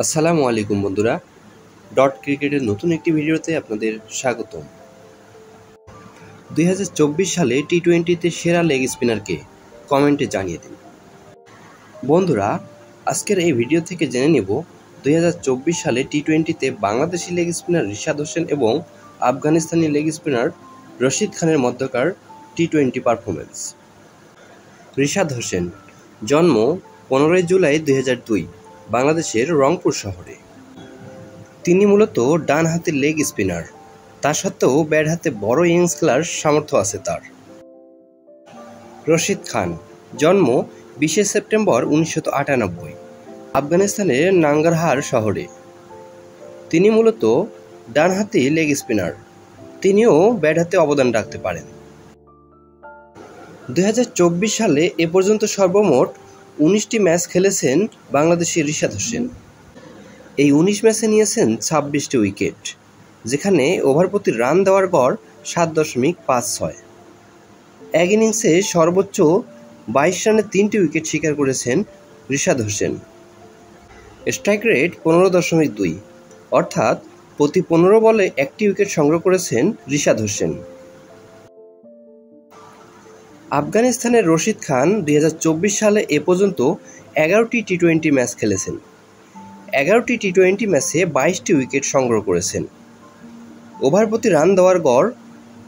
আসসালামু আলাইকুম বন্ধুরা, ডট ক্রিকেটের নতুন একটি ভিডিওতে আপনাদের স্বাগতম। 2024 সালে টি-20তে সেরা লেগ স্পিনারকে কমেন্টে জানিয়ে দিন। বন্ধুরা, আজকের এই ভিডিও থেকে জেনে নেব 2024 সালে টি-20তে বাংলাদেশি লেগ স্পিনার রিশাদ হোসেন এবং আফগানিস্তানি লেগ স্পিনার রশিদ খানের মধ্যকার টি-20 পারফরমেন্স। রিশাদ হোসেন, জন্ম 15 জুলাই 2002, বাংলাদেশের রংপুর শহরে। তিনি মূলত ডান হাতের লেগ স্পিনার, তা সত্ত্বেও ব্যাট হাতে বড় ইনিংস খেলার সামর্থ্য আছে তার। রশিদ খান, জন্ম 20 সেপ্টেম্বর 1998, আফগানিস্তানের নাঙ্গারহার শহরে। তিনি মূলত ডানহাতি লেগ স্পিনার, তিনিও ব্যাট হাতে অবদান রাখতে পারেন। 2024 সালে এ পর্যন্ত সর্বমোট 19টি ম্যাচ খেলেছেন বাংলাদেশি রিশাদ হোসেন। এই 19 ম্যাচে নিয়েছেন 26টি উইকেট, যেখানে ওভার প্রতি রান দেওয়ার গড় 7.56। এক ইনিংসে সর্বোচ্চ 22 রানে 3টি উইকেট শিকার করেছেন রিশাদ হোসেন। স্ট্রাইক রেট 15.2, অর্থাৎ প্রতি 15 বলে একটি উইকেট সংগ্রহ করেছেন রিশাদ হোসেন। আফগানিস্তানের রশিদ খান 2024 সালে এ পর্যন্ত 11টি টি-20 ম্যাচ খেলেছেন। 11টি টি-20 ম্যাচে 22টি উইকেট সংগ্রহ করেছেন। ওভার প্রতি রান দেওয়ার গড়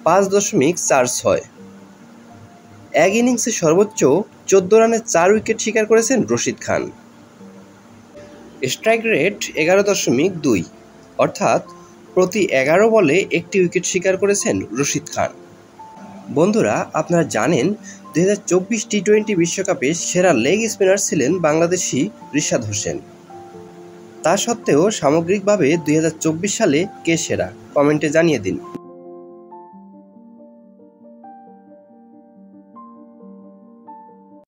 5.46। এক ইনিংসে সর্বোচ্চ 14 রানে 4 উইকেট শিকার করেছেন রশিদ খান। স্ট্রাইক রেট 11.2, অর্থাৎ প্রতি 11 বলে একটি উইকেট শিকার করেছেন রশিদ খান। বন্ধুরা, আপনারা জানেন 2024 টি-20 বিশ্বকাপে সেরা লেগ স্পিনার ছিলেন বাংলাদেশি রিশাদ হোসেন। তা সত্ত্বেও সামগ্রিকভাবে 2024 সালে কে সেরা, কমেন্টে জানিয়ে দিন।